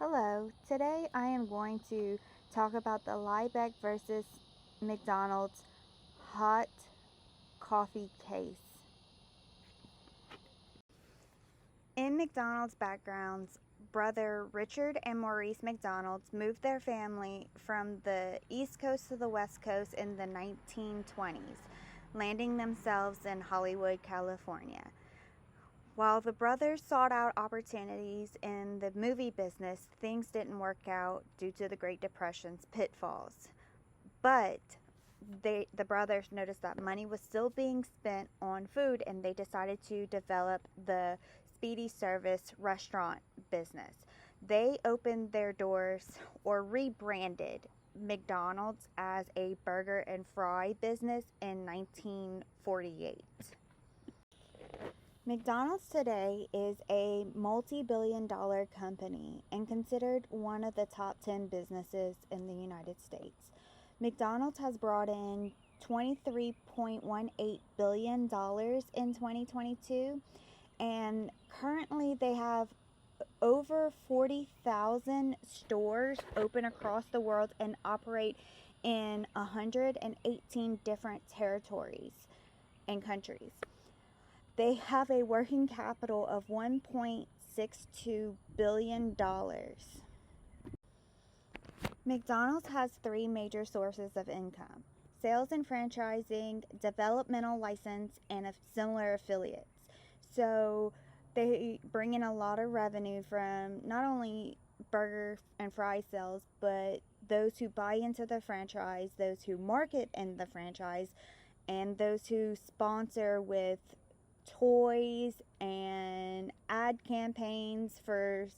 Hello, today I am going to talk about the Liebeck versus McDonald's hot coffee case. In McDonald's backgrounds, brother Richard and Maurice McDonald's moved their family from the East Coast to the West Coast in the 1920s, landing themselves in Hollywood, California. While the brothers sought out opportunities in the movie business, things didn't work out due to the Great Depression's pitfalls. But the brothers noticed that money was still being spent on food, and they decided to develop the speedy service restaurant business. They opened their doors or rebranded McDonald's as a burger and fry business in 1948. McDonald's today is a multi-billion-dollar company and considered one of the top 10 businesses in the United States. McDonald's has brought in $23.18 billion in 2022, and currently they have over 40,000 stores open across the world and operate in 118 different territories and countries. They have a working capital of $1.62 billion. McDonald's has three major sources of income: sales and franchising, developmental license, and similar affiliates. So they bring in a lot of revenue from not only burger and fry sales, but those who buy into the franchise, those who market in the franchise, and those who sponsor with toys and ad campaigns for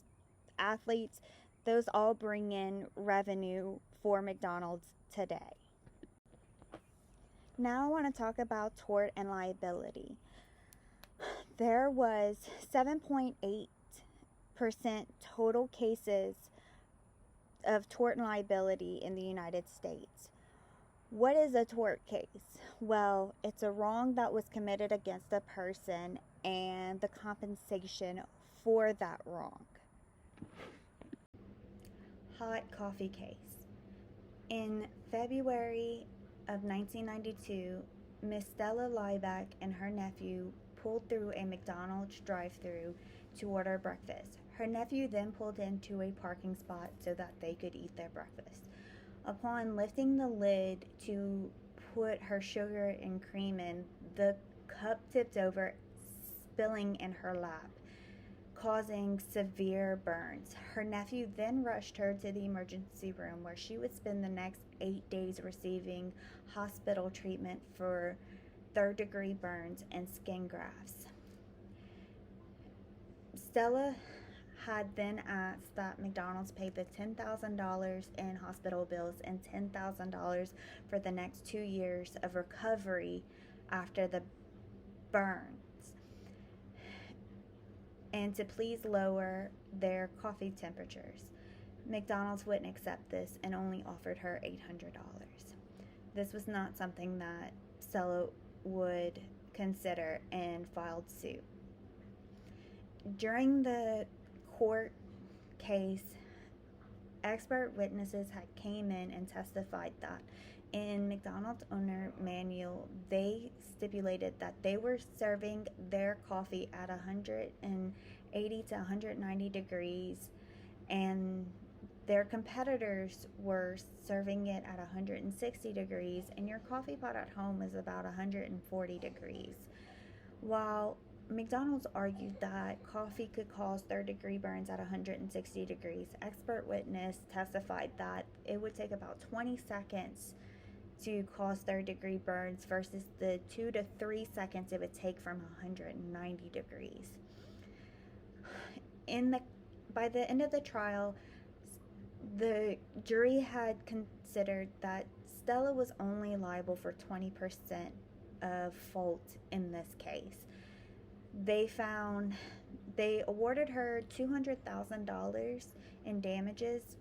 athletes. Those all bring in revenue for McDonald's today. Now I want to talk about tort and liability. There was 7.8% total cases of tort and liability in the United States. What is a tort case? Well, it's a wrong that was committed against a person and the compensation for that wrong. Hot coffee case. In February of 1992, Miss Stella Liebeck and her nephew pulled through a McDonald's drive-thru to order breakfast. Her nephew then pulled into a parking spot so that they could eat their breakfast. Upon lifting the lid to put her sugar and cream in, the cup tipped over, spilling in her lap, causing severe burns. Her nephew then rushed her to the emergency room, where she would spend the next 8 days receiving hospital treatment for third-degree burns and skin grafts. Stella had then asked that McDonald's pay the $10,000 in hospital bills and $10,000 for the next 2 years of recovery after the burns, and to please lower their coffee temperatures. McDonald's wouldn't accept this and only offered her $800. This was not something that Stella would consider and filed suit. During the court case, expert witnesses had came in and testified that in McDonald's owner manual, they stipulated that they were serving their coffee at 180 to 190 degrees, and their competitors were serving it at 160 degrees, and your coffee pot at home is about 140 degrees. While McDonald's argued that coffee could cause third-degree burns at 160 degrees, expert witness testified that it would take about 20 seconds to cause third-degree burns versus the 2 to 3 seconds it would take from 190 degrees. By the end of the trial, the jury had considered that Stella was only liable for 20% of fault in this case. They awarded her $200,000 in damages,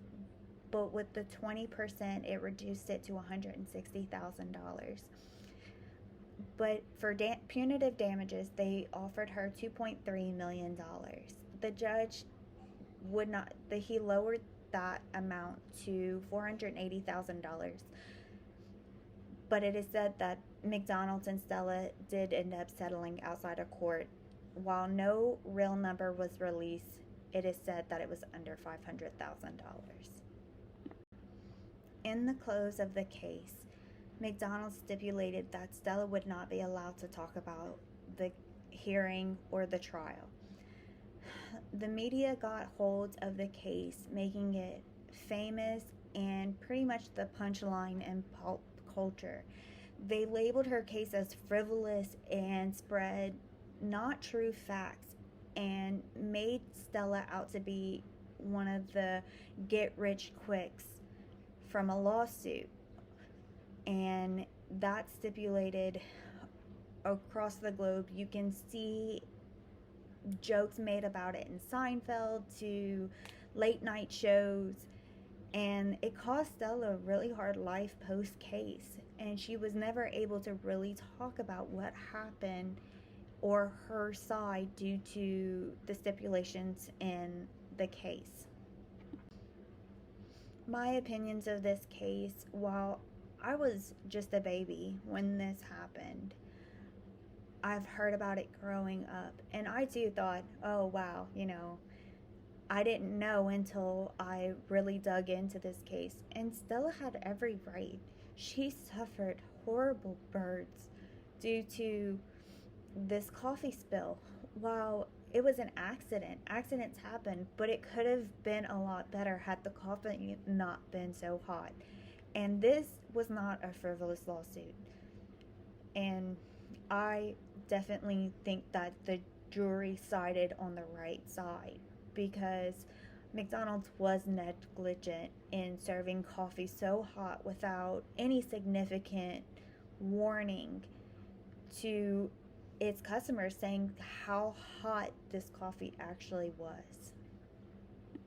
but with the 20%, it reduced it to $160,000. But for punitive damages, they offered her $2.3 million. The judge would not, that he lowered that amount to $480,000. But it is said that McDonald's and Stella did end up settling outside of court. While no real number was released, it is said that it was under $500,000. In the close of the case, McDonald's stipulated that Stella would not be allowed to talk about the hearing or the trial. The media got hold of the case, making it famous and pretty much the punchline in pop culture. They labeled her case as frivolous and spread not true facts and made Stella out to be one of the get rich quicks from a lawsuit. And that stipulated across the globe. You can see jokes made about it in Seinfeld to late night shows, and it cost Stella a really hard life post case, and she was never able to really talk about what happened or her side due to the stipulations in the case. My opinions of this case, while I was just a baby when this happened, I've heard about it growing up, and I too thought, oh wow, I didn't know until I really dug into this case. And Stella had every right. She suffered horrible burns due to this coffee spill. While it was an accident, accidents happen, but it could have been a lot better had the coffee not been so hot. And this was not a frivolous lawsuit. And I definitely think that the jury sided on the right side, because McDonald's was negligent in serving coffee so hot without any significant warning to its customers, saying how hot this coffee actually was.